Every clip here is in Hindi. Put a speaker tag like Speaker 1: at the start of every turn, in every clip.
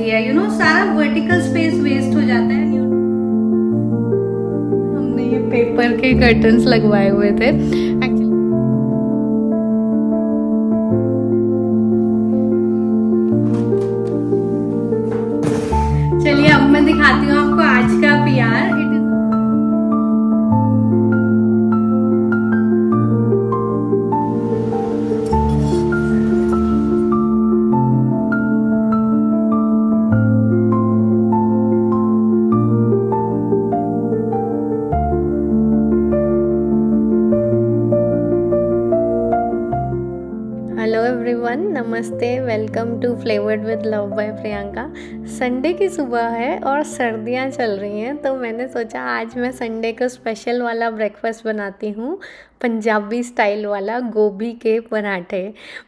Speaker 1: होती है, सारा वर्टिकल स्पेस वेस्ट हो जाता है। हमने ये पेपर के कर्टन्स लगवाए हुए थे एक्चुअली। चलिए अब मैं दिखाती हूँ आपको आज का पीआर। हेलो एवरीवन, नमस्ते, welcome to flavoured with love by Priyanka. Sunday की सुबह है और सर्दियां चल रही हैं, तो मैंने सोचा आज मैं संडे को स्पेशल वाला ब्रेकफास्ट बनाती हूँ, पंजाबी स्टाइल वाला गोभी के पराठे।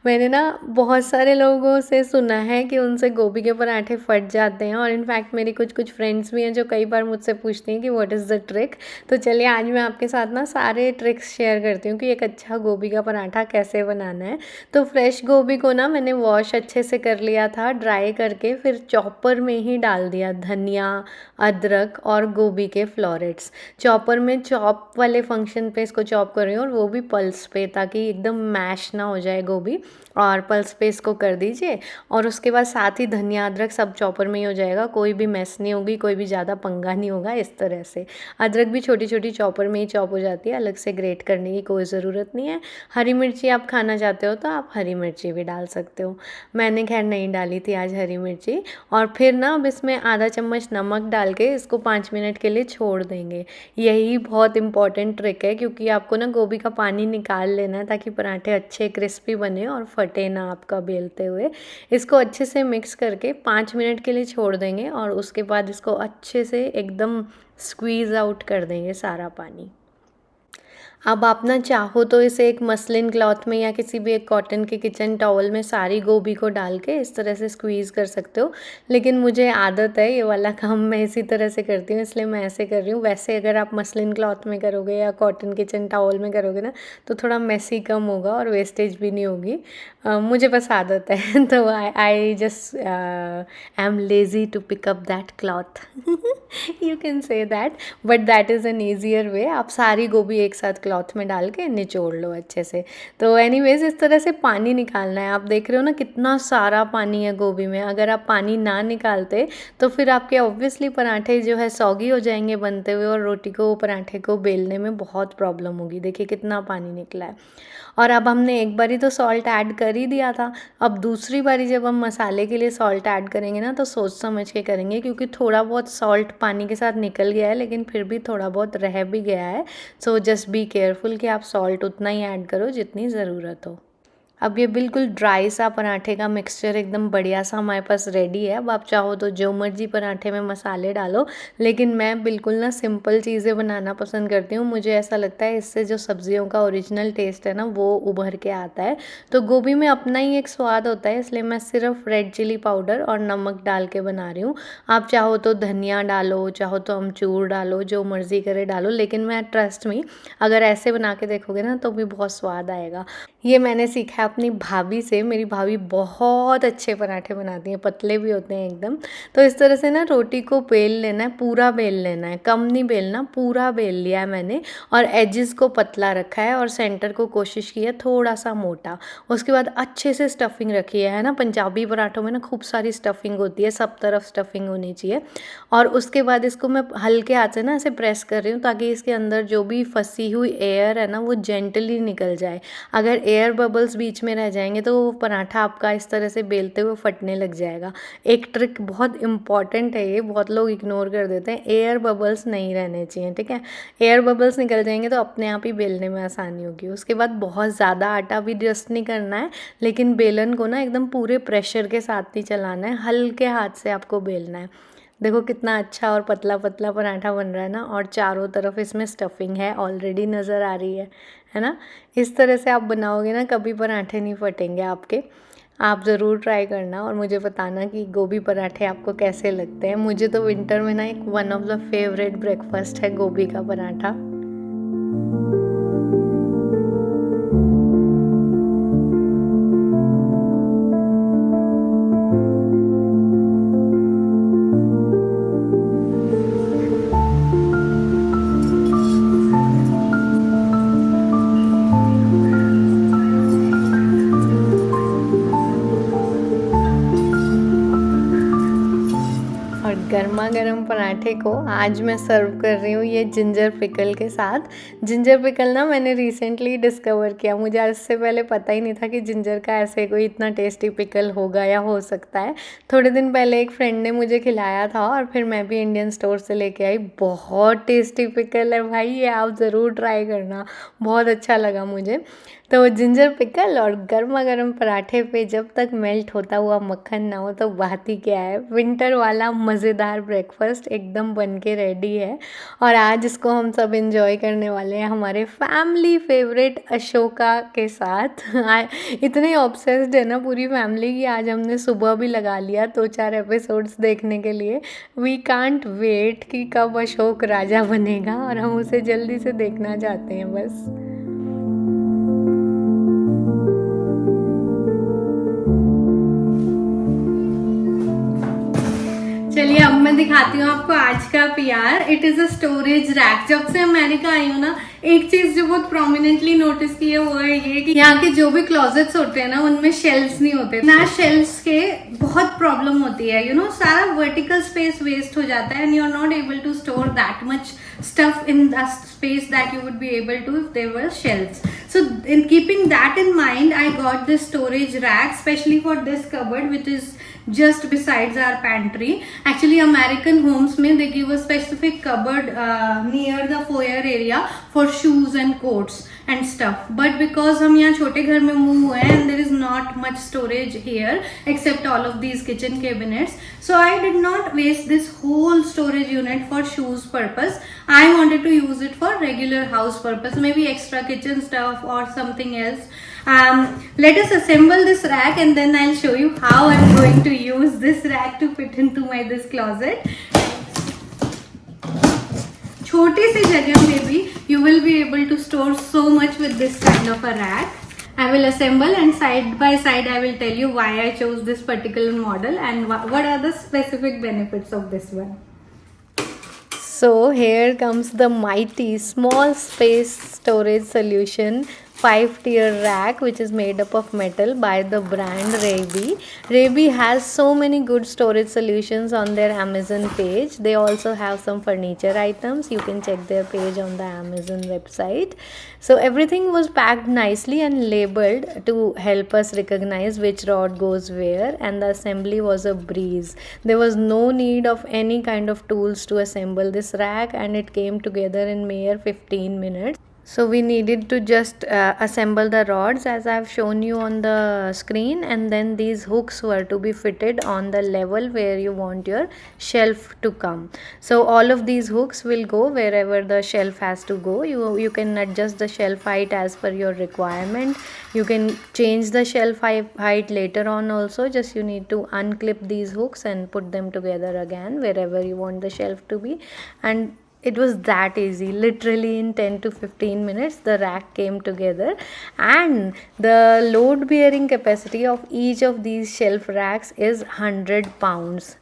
Speaker 1: मैंने ना बहुत सारे लोगों से सुना है कि उनसे गोभी के पराठे फट जाते हैं, और इनफैक्ट मेरी कुछ फ्रेंड्स भी हैं जो कई बार मुझसे पूछती हैं कि व्हाट इज़ द ट्रिक। तो चलिए आज मैं आपके साथ ना सारे ट्रिक्स शेयर करती हूँ कि एक अच्छा गोभी का पराठा कैसे बनाना है। तो फ्रेश गोभी को ना मैंने वॉश अच्छे से कर लिया था, ड्राई करके फिर चॉपर में ही डाल दिया धनिया, अदरक और गोभी के फ्लोरेट्स। चॉपर में चॉप वाले फंक्शन पे इसको चॉप कर रही हूँ, और वो भी पल्स पे, ताकि एकदम मैश ना हो जाए गोभी। और पल्स पे इसको कर दीजिए, और उसके बाद साथ ही धनिया अदरक सब चॉपर में ही हो जाएगा, कोई भी मैस नहीं होगी, कोई भी ज़्यादा पंगा नहीं होगा। इस तरह से अदरक भी छोटी छोटी चॉपर में ही चॉप हो जाती है, अलग से ग्रेट करने की कोई ज़रूरत नहीं है। हरी मिर्ची आप खाना चाहते हो तो आप हरी मिर्ची भी डाल सकते हो, मैंने खैर नहीं डाली थी आज हरी मिर्ची। और फिर ना अब इसमें आधा चम्मच नमक डाल के इसको 5 मिनट के लिए छोड़ देंगे। यही बहुत इंपॉर्टेंट ट्रिक है, क्योंकि आपको ना गोभी का पानी निकाल लेना है ताकि पराठे अच्छे क्रिस्पी बने और फटे ना आपका बेलते हुए। इसको अच्छे से मिक्स करके 5 मिनट के लिए छोड़ देंगे, और उसके बाद इसको अच्छे से एकदम स्क्वीज़ आउट कर देंगे सारा पानी। अब आप ना चाहो तो इसे एक मसलिन क्लॉथ में या किसी भी एक कॉटन के किचन टॉवल में सारी गोभी को डाल के इस तरह से स्क्वीज़ कर सकते हो, लेकिन मुझे आदत है ये वाला काम मैं इसी तरह से करती हूँ, इसलिए मैं ऐसे कर रही हूँ। वैसे अगर आप मसलिन क्लॉथ में करोगे या कॉटन किचन टॉवल में करोगे ना, तो थोड़ा मेसी कम होगा और वेस्टेज भी नहीं होगी। मुझे बस आदत है तो I just am lazy to pick up that cloth you can say that, but that is an easier way. आप सारी गोभी एक साथ क्लॉथ में डाल के निचोड़ लो अच्छे से। तो एनीवेज इस तरह से पानी निकालना है। आप देख रहे हो ना कितना सारा पानी है गोभी में। अगर आप पानी ना निकालते तो फिर आपके ऑब्वियसली पराठे जो है सौगी हो जाएंगे बनते हुए, और रोटी को पराठे को बेलने में बहुत प्रॉब्लम होगी। देखिए कितना पानी निकला है। और अब हमने एक बारी तो सॉल्ट ऐड कर ही दिया था, अब दूसरी बारी जब हम मसाले के लिए सॉल्ट ऐड करेंगे ना, तो सोच समझ के करेंगे, क्योंकि थोड़ा बहुत सॉल्ट पानी के साथ निकल गया है, लेकिन फिर भी थोड़ा बहुत रह भी गया है। सो जस्ट बी केयरफुल कि आप सॉल्ट उतना ही ऐड करो जितनी ज़रूरत हो। अब ये बिल्कुल ड्राई सा पराठे का मिक्सचर एकदम बढ़िया सा हमारे पास रेडी है। अब आप चाहो तो जो मर्जी पराठे में मसाले डालो, लेकिन मैं बिल्कुल ना सिंपल चीज़ें बनाना पसंद करती हूँ। मुझे ऐसा लगता है इससे जो सब्जियों का ओरिजिनल टेस्ट है ना, वो उभर के आता है। तो गोभी में अपना ही एक स्वाद होता है, इसलिए मैं सिर्फ रेड चिली पाउडर और नमक डाल के बना रही हूँ। आप चाहो तो धनिया डालो, चाहो तो अमचूर डालो, जो मर्जी करे डालो, लेकिन मैं ट्रस्ट मी, अगर ऐसे बना के देखोगे ना तो भी बहुत स्वाद आएगा। ये मैंने सीखा है अपनी भाभी से। मेरी भाभी बहुत अच्छे पराठे बनाती हैं, पतले भी होते हैं एकदम। तो इस तरह से ना रोटी को बेल लेना है, पूरा बेल लेना है, कम नहीं बेलना, पूरा बेल लिया है मैंने। और एजेस को पतला रखा है और सेंटर को कोशिश की है थोड़ा सा मोटा। उसके बाद अच्छे से स्टफिंग रखी है ना, पंजाबी पराठों में ना खूब सारी स्टफिंग होती है, सब तरफ स्टफिंग होनी चाहिए। और उसके बाद इसको मैं हल्के हाथ से ना ऐसे प्रेस कर रही हूँ, ताकि इसके अंदर जो भी फंसी हुई एयर है ना वो जेंटली निकल जाए। अगर एयर बबल्स बीच में रह जाएंगे तो वो पराठा आपका इस तरह से बेलते हुए फटने लग जाएगा। एक ट्रिक बहुत इंपॉर्टेंट है, ये बहुत लोग इग्नोर कर देते हैं। एयर बबल्स नहीं रहने चाहिए, ठीक है। एयर बबल्स निकल जाएंगे तो अपने आप ही बेलने में आसानी होगी। उसके बाद बहुत ज़्यादा आटा भी डस्ट नहीं करना है, लेकिन बेलन को ना एकदम पूरे प्रेशर के साथ नहीं चलाना है, हल्के हाथ से आपको बेलना है। देखो कितना अच्छा और पतला पतला पराठा बन रहा है ना, और चारों तरफ इसमें स्टफिंग है ऑलरेडी नज़र आ रही है ना। इस तरह से आप बनाओगे ना कभी पराठे नहीं फटेंगे आपके। आप ज़रूर ट्राई करना और मुझे बताना कि गोभी पराठे आपको कैसे लगते हैं। मुझे तो विंटर में ना एक one of the favourite breakfast है गोभी का पराठा। गर्मा गर्म पराठे को आज मैं सर्व कर रही हूँ ये जिंजर पिकल के साथ। जिंजर पिकल ना मैंने रिसेंटली डिस्कवर किया, मुझे आज से पहले पता ही नहीं था कि जिंजर का ऐसे कोई इतना टेस्टी पिकल होगा या हो सकता है। थोड़े दिन पहले एक फ्रेंड ने मुझे खिलाया था और फिर मैं भी इंडियन स्टोर से लेके आई। बहुत टेस्टी पिकल है भाई, ये आप ज़रूर ट्राई करना, बहुत अच्छा लगा मुझे। तो जिंजर पिकल और गर्मा गर्म पराठे पे जब तक मेल्ट होता हुआ मक्खन ना हो तो बात ही क्या है। विंटर वाला मज़ेदार ब्रेकफास्ट एकदम बन के रेडी है और आज इसको हम सब एंजॉय करने वाले हैं हमारे फैमिली फेवरेट अशोका के साथ। इतने ऑब्सेस्ड है ना पूरी फैमिली की आज हमने सुबह भी लगा लिया 2-4 एपिसोड्स देखने के लिए। वी कांट वेट कि कब अशोक राजा बनेगा और हम उसे जल्दी से देखना चाहते हैं बस। चलिए अब मैं दिखाती हूँ आपको आज का PR. It is a storage rack. जब से अमेरिका आई हूँ ना, एक चीज जो बहुत प्रोमिनेंटली नोटिस की है वो है ये कि यहाँ के जो भी क्लोजेट्स होते हैं ना उनमें शेल्फ्स नहीं होते ना। शेल्फ्स के बहुत प्रॉब्लम होती है, यू नो, सारा वर्टिकल स्पेस वेस्ट हो जाता है and you are not able to store that much stuff in the space that you would be able to if there were shelves. So in keeping that in mind, I got this storage rack especially for this cupboard which is just besides our pantry. Actually American homes mein they give a specific cupboard near the foyer area for shoes and coats and stuff, but because हम यहाँ छोटे घर में move हुए हैं and there is not much storage here except all of these kitchen cabinets, so I did not waste this whole storage unit for shoes purpose. I wanted to use it for regular house purpose, maybe extra kitchen stuff or something else. Let us assemble this rack and then I'll show you how I'm going to use this rack to fit into my this closet. छोटी सी जगह में भी you will be able to store so much with this kind of a rack. I will assemble and side by side I will tell you why I chose this particular model and what are the specific benefits of this one. So here comes the mighty small space storage solution 5-tier rack which is made up of metal by the brand Rayby. Rayby has so many good storage solutions on their Amazon page. They also have some furniture items. You can check their page on the Amazon website. So everything was packed nicely and labeled to help us recognize which rod goes where, and the assembly was a breeze. There was no need of any kind of tools to assemble this rack and it came together in mere 15 minutes. So we needed to just assemble the rods as I have shown you on the screen, and then these hooks were to be fitted on the level where you want your shelf to come. So all of these hooks will go wherever the shelf has to go. You can adjust the shelf height as per your requirement. You can change the shelf height later on also. Just you need to unclip these hooks and put them together again wherever you want the shelf to be, and it was that easy. Literally in 10 to 15 minutes the rack came together, and the load bearing capacity of each of these shelf racks is 100 pounds.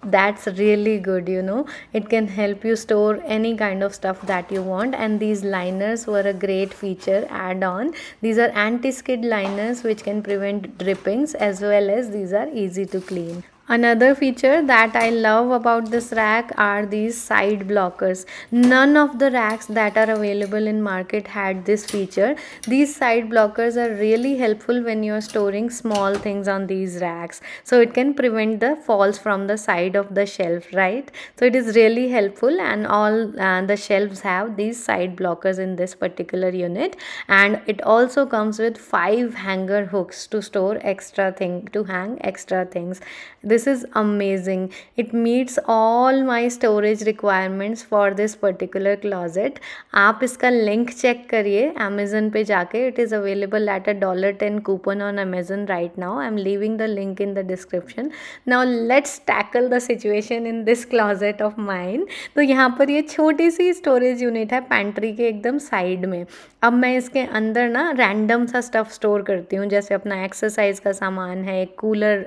Speaker 1: That's really good, you know. It can help you store any kind of stuff that you want, and these liners were a great feature add on. These are anti-skid liners which can prevent drippings, as well as these are easy to clean. Another feature that I love about this rack are these side blockers. None of the racks that are available in market had this feature. These side blockers are really helpful when you are storing small things on these racks. So it can prevent the falls from the side of the shelf, right? So it is really helpful, and all the shelves have these side blockers in this particular unit, and it also comes with 5 hanger hooks to store extra thing, to hang extra things. This is amazing. It meets all my storage requirements for this particular closet. आप इसका link check करिए Amazon पे जाके. It is available at a $10 coupon on Amazon right now. I'm leaving the link in the description. Now let's tackle the situation in this closet of mine. तो यहाँ पर ये छोटी सी storage unit है pantry के एकदम side में. अब मैं इसके अंदर ना रैंडम सा स्टफ़ स्टोर करती हूँ, जैसे अपना एक्सरसाइज का सामान है, एक कूलर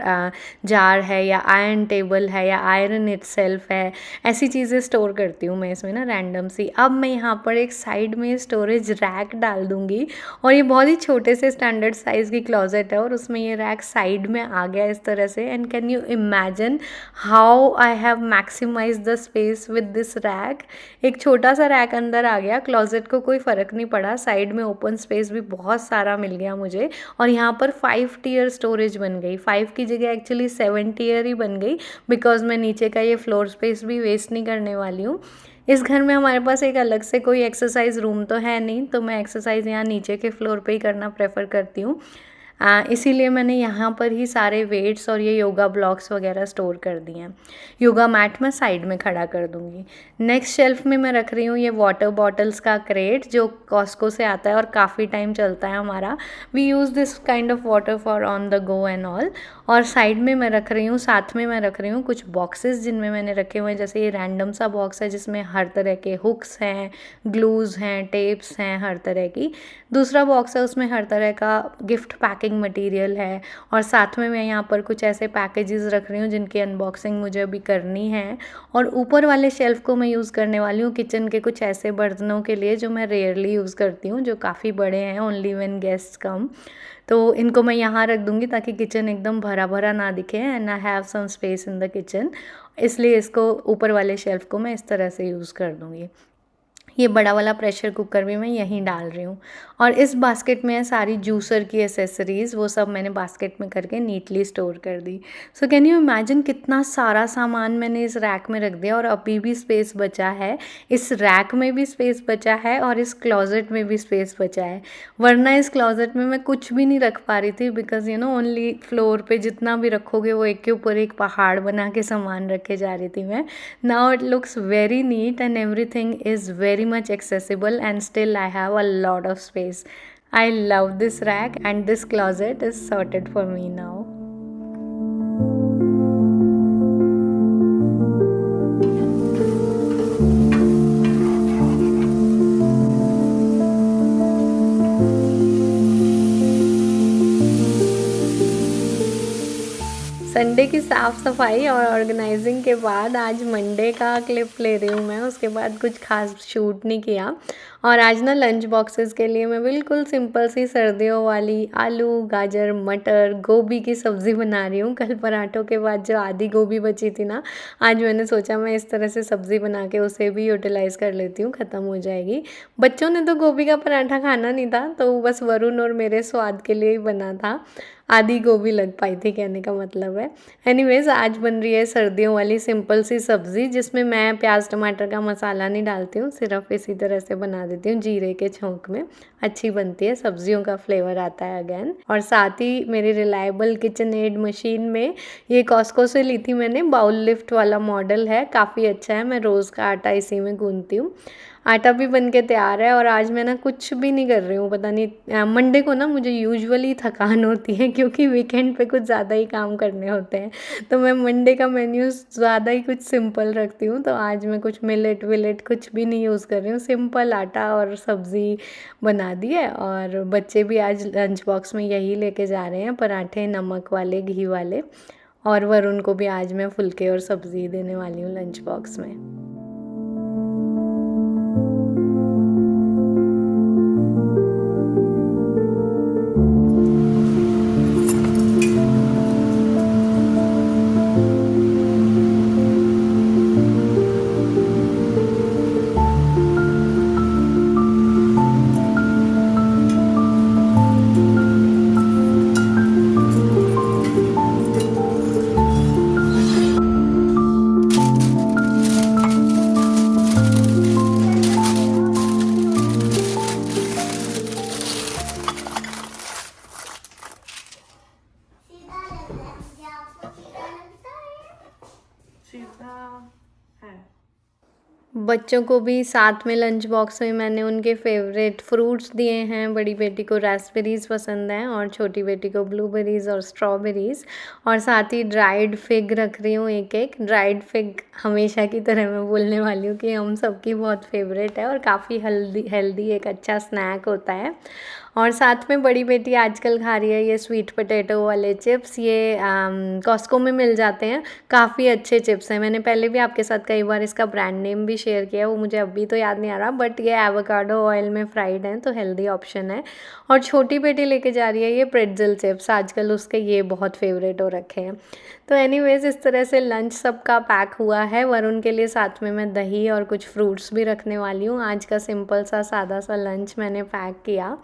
Speaker 1: जार है है या आयरन टेबल है या आयरन इटसेल्फ है, ऐसी चीज़ें स्टोर करती हूँ मैं इसमें ना रैंडम सी। अब मैं यहाँ पर एक साइड में स्टोरेज रैक डाल दूँगी और ये बहुत ही छोटे से स्टैंडर्ड साइज़ की क्लोजेट है और उसमें ये रैक साइड में आ गया इस तरह से। And can you imagine how I have maximise the space with this rack. एक छोटा सा रैक अंदर आ गया, क्लोजेट को कोई फ़र्क नहीं पड़ा, साइड में ओपन स्पेस भी बहुत सारा मिल गया मुझे। और यहाँ पर 5 टियर स्टोरेज बन गई, 5 की जगह एक्चुअली 7 टियर ही बन गई, बिकॉज मैं नीचे का ये फ्लोर स्पेस भी वेस्ट नहीं करने वाली हूँ। इस घर में हमारे पास एक अलग से कोई एक्सरसाइज रूम तो है नहीं, तो मैं एक्सरसाइज यहाँ नीचे के फ्लोर पे ही करना प्रेफर करती हूँ। इसीलिए मैंने यहाँ पर ही सारे वेट्स और ये योगा ब्लॉक्स वगैरह स्टोर कर दिए हैं। योगा मैट मैं साइड में खड़ा कर दूँगी। नेक्स्ट शेल्फ में मैं रख रही हूँ ये वाटर बॉटल्स का क्रेट जो कॉस्को से आता है और काफ़ी टाइम चलता है हमारा। We use this kind of water for on the go and all. और साइड में मैं रख रही हूँ, साथ में मैं रख रही हूँ कुछ बॉक्सेस जिनमें मैंने रखे हुए हैं, जैसे ये रैंडम सा बॉक्स है जिसमें हर तरह के हुक्स हैं, ग्लूज़ हैं, टेप्स हैं, हर तरह की। दूसरा बॉक्स है उसमें हर तरह का गिफ्ट पैकिंग मटेरियल है। और साथ में मैं यहाँ पर कुछ ऐसे पैकेजेस रख रही हूँ जिनकी अनबॉक्सिंग मुझे अभी करनी है। और ऊपर वाले शेल्फ को मैं यूज़ करने वाली हूँ किचन के कुछ ऐसे बर्तनों के लिए जो मैं रेयरली यूज़ करती हूँ, जो काफ़ी बड़े हैं, ओनली व्हेन गेस्ट कम। तो इनको मैं यहाँ रख दूँगी ताकि किचन एकदम भरा भरा ना दिखे and I have some space in the kitchen. इसलिए इसको ऊपर वाले शेल्फ को मैं इस तरह से यूज़ कर दूँगी। ये बड़ा वाला प्रेशर कुकर भी मैं यहीं डाल रही हूँ। और इस बास्केट में है सारी जूसर की एसेसरीज़, वो सब मैंने बास्केट में करके नीटली स्टोर कर दी। सो कैन यू इमेजिन कितना सारा सामान मैंने इस रैक में रख दिया और अभी भी स्पेस बचा है। इस रैक में भी स्पेस बचा है और इस क्लोजेट में भी स्पेस बचा है। वरना इस क्लोजेट में मैं कुछ भी नहीं रख पा रही थी, because you know only floor पे जितना भी रखोगे वो एक के ऊपर एक पहाड़ बना के सामान रखे जा रही थी मैं। Now it looks very neat and everything is very much accessible and still I have a lot of space. I love this rack and this closet is sorted for me now. Sunday की साफ़ सफाई और ऑर्गेनाइजिंग के बाद आज मंडे का क्लिप ले रही हूँ मैं। उसके बाद कुछ खास शूट नहीं किया। और आज ना लंच बॉक्सेस के लिए मैं बिल्कुल सिंपल सी सर्दियों वाली आलू, गाजर, मटर, गोभी की सब्ज़ी बना रही हूँ। कल पराठों के बाद जो आधी गोभी बची थी ना, आज मैंने सोचा मैं इस तरह से सब्ज़ी बना के उसे भी यूटिलाइज़ कर लेती हूँ, ख़त्म हो जाएगी। बच्चों ने तो गोभी का पराठा खाना नहीं था, तो बस वरुण और मेरे स्वाद के लिए ही बना था। आधी गोभी लग पाई थी, कहने का मतलब है। एनीवेज़ आज बन रही है सर्दियों वाली सिंपल सी सब्ज़ी, जिसमें मैं प्याज टमाटर का मसाला नहीं डालती हूँ, सिर्फ इसी तरह से बना देती हूँ जीरे के छोंक में। अच्छी बनती है, सब्जियों का फ्लेवर आता है अगेन। और साथ ही मेरी रिलायबल किचन एड मशीन में, ये कॉस्को से ली थी मैंने, बाउल लिफ्ट वाला मॉडल है, काफ़ी अच्छा है। मैं रोज़ का आटा इसी में गूंथती हूँ। आटा भी बन के तैयार है और आज मैं ना कुछ भी नहीं कर रही हूँ। पता नहीं, मंडे को ना मुझे यूजुअली थकान होती है क्योंकि वीकेंड पे कुछ ज़्यादा ही काम करने होते हैं, तो मैं मंडे का मेन्यू ज़्यादा ही कुछ सिंपल रखती हूँ। तो आज मैं कुछ मिलेट विलेट कुछ भी नहीं यूज़ कर रही हूँ, सिंपल आटा और सब्ज़ी बना दी है। और बच्चे भी आज लंच बॉक्स में यही लेके जा रहे हैं, पराठे नमक वाले, घी वाले। और वरुण को भी आज मैं फुलके और सब्ज़ी देने वाली हूँ लंच बॉक्स में। बच्चों को भी साथ में लंच बॉक्स में मैंने उनके फेवरेट फ्रूट्स दिए हैं। बड़ी बेटी को रास्पबेरीज़ पसंद हैं और छोटी बेटी को ब्लूबेरीज़ और स्ट्रॉबेरीज़। और साथ ही ड्राइड फिग रख रही हूँ एक एक। ड्राइड फिग हमेशा की तरह मैं बोलने वाली हूँ कि हम सबकी बहुत फेवरेट है और काफ़ी हेल्दी एक अच्छा स्नैक होता है। और साथ में बड़ी बेटी आजकल खा रही है ये स्वीट पोटैटो वाले चिप्स। ये कॉस्को में मिल जाते हैं, काफ़ी अच्छे चिप्स हैं। मैंने पहले भी आपके साथ कई बार इसका ब्रांड नेम भी शेयर किया, वो मुझे अभी तो याद नहीं आ रहा, बट ये एवोकाडो ऑयल में फ्राइड हैं तो हेल्दी ऑप्शन है। और छोटी बेटी लेके जा रही है ये प्रेट्ज़ल चिप्स, आजकल उसके ये बहुत फेवरेट हो रखे हैं। तो एनीवेज़ इस तरह से लंच सबका पैक हुआ है। वरुण के लिए साथ में मैं दही और कुछ फ्रूट्स भी रखने वाली हूँ। आज का सिंपल सा सादा सा लंच मैंने पैक किया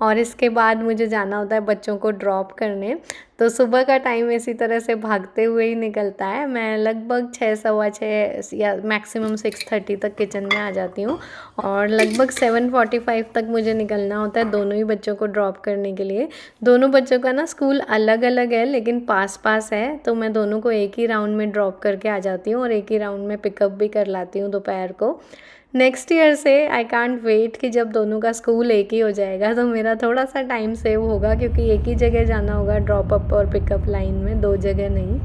Speaker 1: और इसके बाद मुझे जाना होता है बच्चों को ड्रॉप करने। तो सुबह का टाइम इसी तरह से भागते हुए ही निकलता है। मैं लगभग 6 सवा 6 या मैक्सिमम 6:30 तक किचन में आ जाती हूँ और लगभग 7:45 तक मुझे निकलना होता है दोनों ही बच्चों को ड्रॉप करने के लिए। दोनों बच्चों का ना स्कूल अलग अलग है लेकिन पास पास है, तो मैं दोनों को एक ही राउंड में ड्रॉप करके आ जाती हूँ और एक ही राउंड में पिकअप भी कर लाती हूँ दोपहर को। नेक्स्ट ईयर से आई कांट वेट कि जब दोनों का स्कूल एक ही हो जाएगा तो मेरा थोड़ा सा टाइम सेव होगा, क्योंकि एक ही जगह जाना होगा ड्रॉप अप और पिकअप लाइन में, 2 जगह नहीं।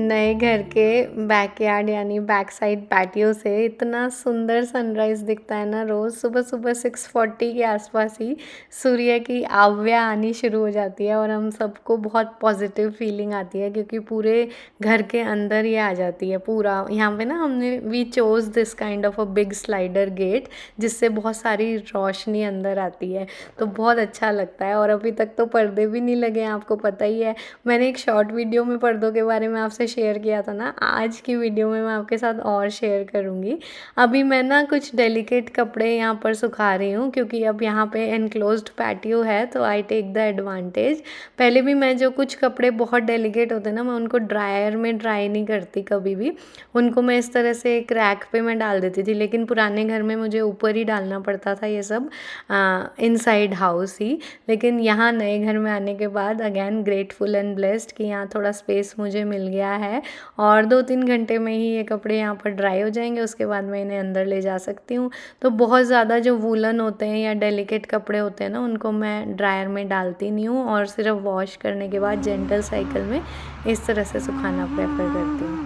Speaker 1: नए घर के बैकयार्ड यानी बैक साइड पैटियो से इतना सुंदर सनराइज़ दिखता है ना रोज़। सुबह सुबह 6:40 के आसपास ही सूर्य की आव्या आनी शुरू हो जाती है और हम सबको बहुत पॉजिटिव फीलिंग आती है, क्योंकि पूरे घर के अंदर ये आ जाती है पूरा। यहाँ पे ना हमने we chose this kind of a big slider gate, जिससे बहुत सारी रोशनी अंदर आती है, तो बहुत अच्छा लगता है। और अभी तक तो पर्दे भी नहीं लगे हैं, आपको पता ही है। मैंने एक शॉर्ट वीडियो में पर्दों के बारे में आपसे शेयर किया था ना, आज की वीडियो में मैं आपके साथ और शेयर करूँगी। अभी मैं ना कुछ डेलिकेट कपड़े यहाँ पर सुखा रही हूँ, क्योंकि अब यहाँ पे एनक्लोज्ड पैटियो है तो आई टेक द एडवांटेज। पहले भी मैं जो कुछ कपड़े बहुत डेलिकेट होते हैं ना, मैं उनको ड्रायर में ड्राई नहीं करती कभी भी, उनको मैं इस तरह से एक रैक पे मैं डाल देती थी। लेकिन पुराने घर में मुझे ऊपर ही डालना पड़ता था ये सब, इनसाइड हाउस ही। लेकिन यहाँ नए घर में आने के बाद अगेन ग्रेटफुल एंड ब्लेस्ड कि यहाँ थोड़ा स्पेस मुझे मिल गया है और 2-3 घंटे में ही ये कपड़े यहाँ पर ड्राई हो जाएंगे। उसके बाद मैं इन्हें अंदर ले जा सकती हूँ। तो बहुत ज़्यादा जो वूलन होते हैं या डेलिकेट कपड़े होते हैं ना, उनको मैं ड्रायर में डालती नहीं हूँ और सिर्फ वॉश करने के बाद जेंटल साइकिल में इस तरह से सुखाना प्रेफर करती हूँ।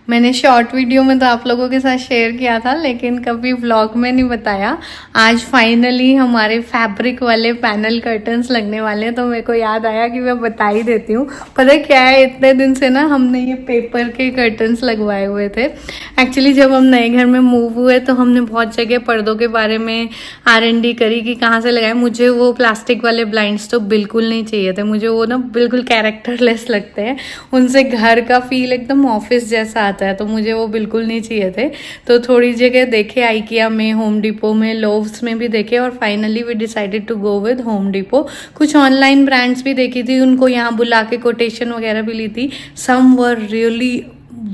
Speaker 1: मैंने शॉर्ट वीडियो में तो आप लोगों के साथ शेयर किया था, लेकिन कभी व्लॉग में नहीं बताया। आज फाइनली हमारे फैब्रिक वाले पैनल कर्टन्स लगने वाले हैं, तो मेरे को याद आया कि मैं बता ही देती हूँ। पता है क्या है, इतने दिन से ना हमने ये पेपर के कर्टन्स लगवाए हुए थे। एक्चुअली जब हम नए घर में मूव हुए तो हमने बहुत जगह पर्दों के बारे में R&D करी कि कहाँ से लगाए। मुझे वो प्लास्टिक वाले ब्लाइंड्स तो बिल्कुल नहीं चाहिए थे, मुझे वो ना बिल्कुल कैरेक्टरलेस लगते हैं, उनसे घर का फील एकदम ऑफिस जैसा है, तो मुझे वो बिल्कुल नहीं चाहिए थे। तो थोड़ी जगह देखे, आइकिया में, होम डिपो में, लोव्स में भी देखे और finally we decided to go with Home Depot. कुछ ऑनलाइन ब्रांड्स भी देखी थी, उनको यहाँ बुला के कोटेशन वगैरह भी ली थी। Some were really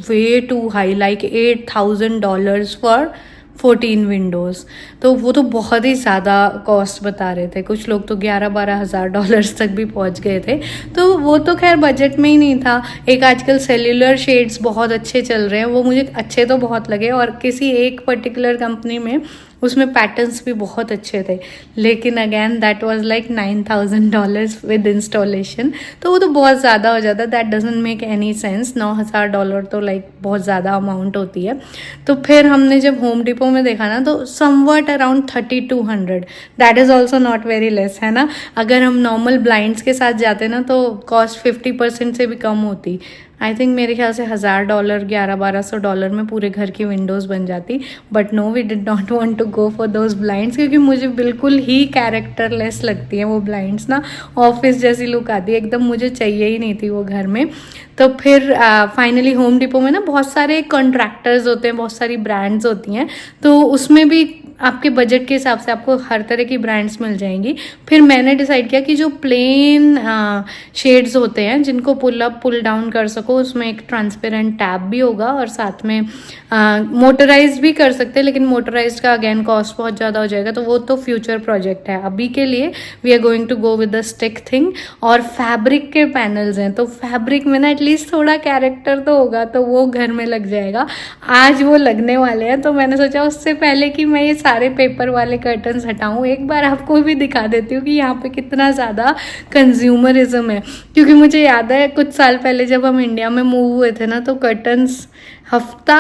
Speaker 1: way too high, like $8,000 for 14 windows. तो वो तो बहुत ही ज़्यादा कॉस्ट बता रहे थे। कुछ लोग तो $11,000-12,000 तक भी पहुंच गए थे। तो वो तो खैर बजट में ही नहीं था। एक आजकल सेल्यूलर शेड्स बहुत अच्छे चल रहे हैं, वो मुझे अच्छे तो बहुत लगे और किसी एक पर्टिकुलर कंपनी में उसमें पैटर्न्स भी बहुत अच्छे थे, लेकिन again that was like $9,000 with installation. तो वो तो बहुत ज़्यादा हो जाता है, that doesn't make any sense. $9,000 तो लाइक बहुत ज़्यादा अमाउंट होती है। तो फिर हमने जब होम डिपो में देखा ना, तो somewhat around 3,200, that is also not very less, है ना। अगर हम नॉर्मल ब्लाइंड्स के साथ जाते ना तो कॉस्ट 50% से भी कम होती। आई थिंक मेरे ख्याल से $1,000, $1,100-1,200 में पूरे घर की विंडोज़ बन जाती। But no, we did not want to go for those blinds, क्योंकि मुझे बिल्कुल ही कैरेक्टरलेस लगती हैं वो ब्लाइंड्स ना, ऑफिस जैसी लुक आती है एकदम, मुझे चाहिए ही नहीं थी वो घर में। तो फिर फाइनली होम डिपो में ना बहुत सारे कॉन्ट्रैक्टर्स होते हैं, बहुत सारी ब्रांड्स होती हैं, तो उसमें भी
Speaker 2: आपके बजट के हिसाब से आपको हर तरह की ब्रांड्स मिल जाएंगी। फिर मैंने डिसाइड किया कि जो प्लेन शेड्स होते हैं जिनको पुल अप पुल डाउन कर सको, उसमें एक ट्रांसपेरेंट टैब भी होगा और साथ में मोटराइज भी कर सकते हैं, लेकिन मोटराइज का अगेन कॉस्ट बहुत ज़्यादा हो जाएगा, तो वो तो फ्यूचर प्रोजेक्ट है। अभी के लिए we are going to go with the stick thing. और फैब्रिक के पैनल्स हैं, तो फैब्रिक में ना एटलीस्ट थोड़ा कैरेक्टर तो होगा, तो वो घर में लग जाएगा। आज वो लगने वाले हैं, तो मैंने सोचा उससे पहले कि मैं ये सारे पेपर वाले कर्टन्स हटाऊं, एक बार आपको भी दिखा देती हूँ कि यहाँ पे कितना ज़्यादा कंज्यूमरिज्म है। क्योंकि मुझे याद है कुछ साल पहले जब हम इंडिया में मूव हुए थे ना, तो कर्टन्स हफ्ता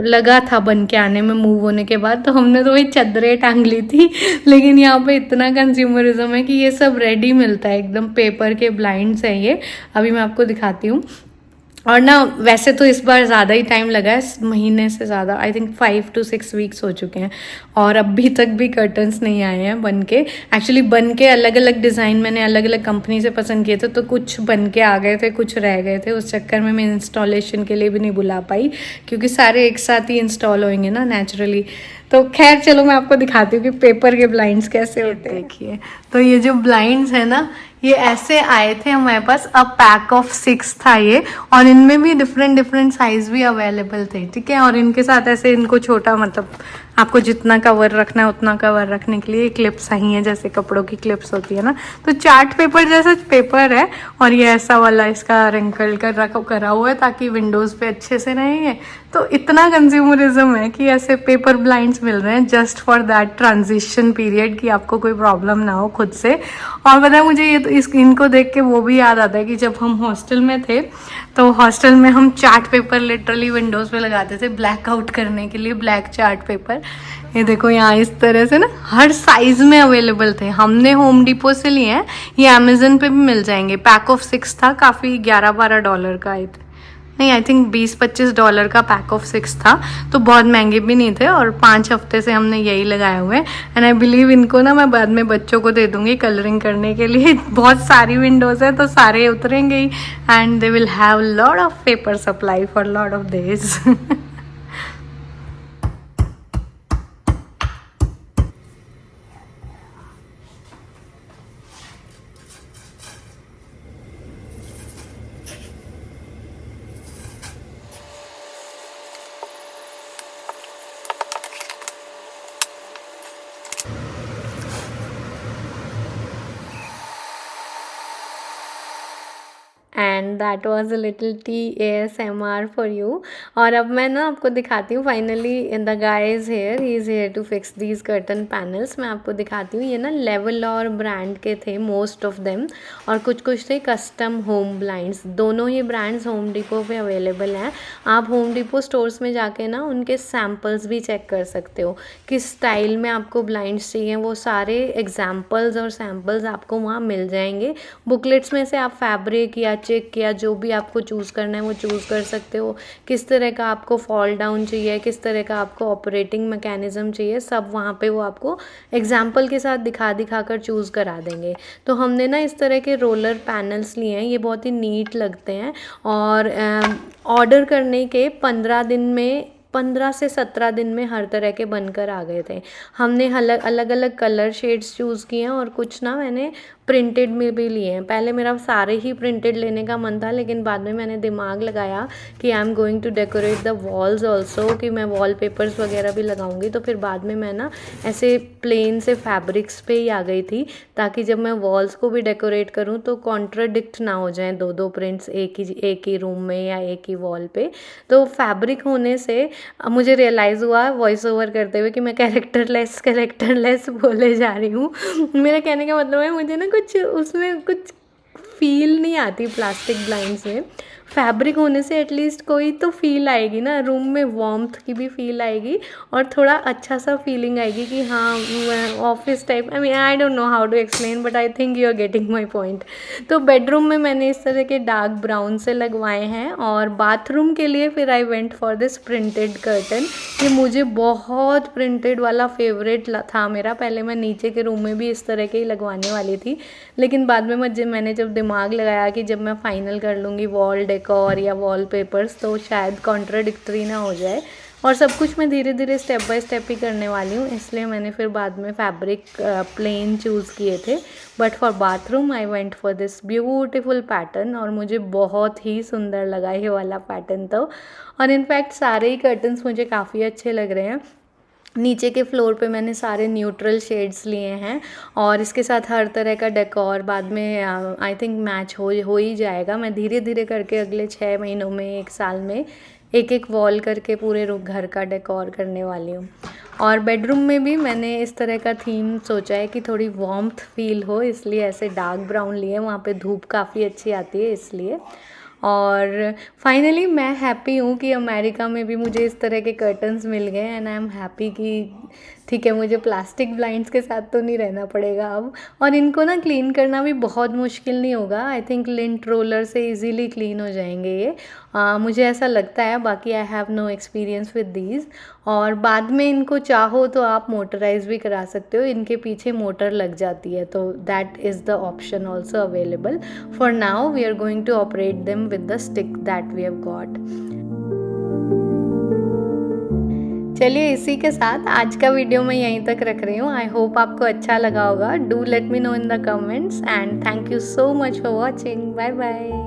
Speaker 2: लगा था बन के आने में मूव होने के बाद, तो हमने तो वही चादरें टांग ली थी। लेकिन यहाँ पे इतना कंज्यूमरिज्म है कि ये सब रेडी मिलता है, एकदम पेपर के ब्लाइंड्स हैं ये। अभी मैं आपको दिखाती हूँ। और ना वैसे तो इस बार ज़्यादा ही टाइम लगा है, महीने से ज़्यादा, आई थिंक 5 to 6 वीक्स हो चुके हैं, और अभी तक भी कर्टन्स नहीं आए हैं बन के। एक्चुअली बन के अलग अलग डिज़ाइन मैंने अलग अलग कंपनी से पसंद किए थे, तो कुछ बन के आ गए थे, कुछ रह गए थे। उस चक्कर में मैं इंस्टॉलेशन के लिए भी नहीं बुला पाई, क्योंकि सारे एक साथ ही इंस्टॉल होंगे ना नेचुरली। तो खैर चलो मैं आपको दिखाती हूँ कि पेपर के ब्लाइंड्स कैसे होते हैं। देखिए, तो ये जो ब्लाइंड्स है ना, ये ऐसे आए थे हमारे पास। अब पैक ऑफ 6 था ये, और इनमें भी डिफरेंट डिफरेंट साइज भी अवेलेबल थे, ठीक है। और इनके साथ ऐसे इनको छोटा, मतलब आपको जितना कवर रखना है उतना कवर रखने के लिए क्लिप्स आई हैं, जैसे कपड़ों की क्लिप्स होती है ना। तो चार्ट पेपर जैसा पेपर है, और ये ऐसा वाला इसका रिंकल कर करा हुआ है ताकि विंडोज़ पे अच्छे से रहेंगे। तो इतना कंज्यूमरिज्म है कि ऐसे पेपर ब्लाइंड्स मिल रहे हैं just for that transition period, कि आपको कोई प्रॉब्लम ना हो खुद से। और पता है मुझे ये तो इनको देख के वो भी याद आता है कि जब हम हॉस्टल में थे, तो हॉस्टल में हम चार्ट पेपर लिटरली विंडोज़ पे लगाते थे ब्लैकआउट करने के लिए, ब्लैक चार्ट पेपर। ये देखो यहाँ इस तरह से ना हर साइज में अवेलेबल थे। हमने होम डिपो से लिए हैं, ये अमेजन पे भी मिल जाएंगे। पैक ऑफ 6 था, काफ़ी $11-12 का आई थी, नहीं आई थिंक $20-25 का पैक ऑफ 6 था, तो बहुत महंगे भी नहीं थे। और 5 हफ्ते से हमने यही लगाए हुए हैं। एंड आई बिलीव इनको ना मैं बाद में बच्चों को दे दूंगी कलरिंग करने के लिए। बहुत सारी विंडोज़ है तो सारे उतरेंगे ही, and they will have lot of paper supply for lot of days.
Speaker 1: And that was a little TASMR for you. और अब मैं ना आपको दिखाती हूँ finally the guy is here, he is here to fix these curtain panels. मैं आपको दिखाती हूँ, ये ना लेवल और ब्रांड के थे मोस्ट ऑफ देम, और कुछ कुछ थे कस्टम होम ब्लाइंड्स। दोनों ही ब्रांड्स होम डिपो पे अवेलेबल हैं। आप होम डिपो स्टोर्स में जाके ना उनके सैम्पल्स भी चेक कर सकते हो, किस स्टाइल में आपको ब्लाइंड्स चाहिए। वो सारे एग्जाम्पल्स और सैम्पल्स आपको वहाँ मिल जाएंगे। बुकलेट्स में से आप फैब्रिक या चेक या जो भी आपको चूज़ करना है वो चूज़ कर सकते हो। किस तरह का आपको फॉल डाउन चाहिए, किस तरह का आपको ऑपरेटिंग मैकेनिज्म चाहिए, सब वहाँ पे वो आपको एग्जाम्पल के साथ दिखा दिखा कर चूज़ करा देंगे। तो हमने ना इस तरह के रोलर पैनल्स लिए हैं, ये बहुत ही नीट लगते हैं। और ऑर्डर करने के 15 से 17 दिन में हर तरह के बनकर आ गए थे। हमने अलग अलग कलर शेड्स चूज़ किए हैं, और कुछ ना मैंने प्रिंटेड में भी लिए हैं। पहले मेरा सारे ही प्रिंटेड लेने का मन था, लेकिन बाद में मैंने दिमाग लगाया कि I am going to decorate the walls also, कि मैं वॉल पेपर्स वगैरह भी लगाऊंगी। तो फिर बाद में मैं ना ऐसे प्लेन से फैब्रिक्स पे ही आ गई थी, ताकि जब मैं वॉल्स को भी डेकोरेट करूँ तो कॉन्ट्राडिक्ट ना हो जाएं दो प्रिंट्स एक ही रूम में या एक ही वॉल पे। तो फैब्रिक होने से मुझे रियलाइज़ हुआ वॉइस ओवर करते हुए कि मैं कैरेक्टरलेस बोले जा रही हूँ। मेरा कहने का मतलब है, मुझे ना कुछ उसमें कुछ फील नहीं आती प्लास्टिक ब्लाइंड्स में। फैब्रिक होने से एटलीस्ट कोई तो फील आएगी ना, रूम में वार्मथ की भी फील आएगी, और थोड़ा अच्छा सा फीलिंग आएगी कि हाँ office type. I don't know how to explain, but I think you are getting my point. तो बेडरूम में मैंने इस तरह के डार्क ब्राउन से लगवाए हैं, और बाथरूम के लिए फिर I went for this printed curtain. ये मुझे बहुत प्रिंटेड वाला फेवरेट था मेरा। पहले मैं नीचे के रूम में भी इस तरह के ही लगवाने वाली थी, लेकिन बाद में मैंने जब दिमाग लगाया कि जब मैं फाइनल कर लूँगी वॉल डेकोर या वॉल पेपर्स, तो शायद कॉन्ट्राडिक्टरी ना हो जाए, और सब कुछ मैं धीरे धीरे स्टेप बाय स्टेप ही करने वाली हूँ, इसलिए मैंने फिर बाद में फैब्रिक प्लेन चूज़ किए थे। But for bathroom I went for this beautiful pattern, और मुझे बहुत ही सुंदर लगा ये वाला पैटर्न तो। और इनफैक्ट सारे ही कर्टन्स मुझे काफ़ी अच्छे लग रहे हैं। नीचे के फ्लोर पे मैंने सारे न्यूट्रल शेड्स लिए हैं, और इसके साथ हर तरह का डेकोर बाद में आई थिंक मैच हो ही जाएगा। मैं धीरे धीरे करके अगले 6 महीनों में, 1 साल में एक एक वॉल करके पूरे घर का डेकोर करने वाली हूँ। और बेडरूम में भी मैंने इस तरह का थीम सोचा है कि थोड़ी वार्मथ फील हो, इसलिए ऐसे डार्क ब्राउन लिए, वहाँ पे धूप काफ़ी अच्छी आती है इसलिए। और फाइनली मैं हैप्पी हूँ कि अमेरिका में भी मुझे इस तरह के कर्टन्स मिल गए, एंड आई एम हैप्पी कि ठीक है, मुझे प्लास्टिक ब्लाइंड्स के साथ तो नहीं रहना पड़ेगा अब। और इनको ना क्लीन करना भी बहुत मुश्किल नहीं होगा, आई थिंक लिंट रोलर से इजीली क्लीन हो जाएंगे ये, मुझे ऐसा लगता है। बाकी I have no experience with these. और बाद में इनको चाहो तो आप मोटराइज भी करा सकते हो, इनके पीछे मोटर लग जाती है, तो that is the option also available. For now we are going to operate them with the stick that we have got. चलिए इसी के साथ आज का वीडियो मैं यहीं तक रख रही हूँ। आई होप आपको अच्छा लगा होगा। Do let me know in the comments, and thank you so much for watching. Bye bye.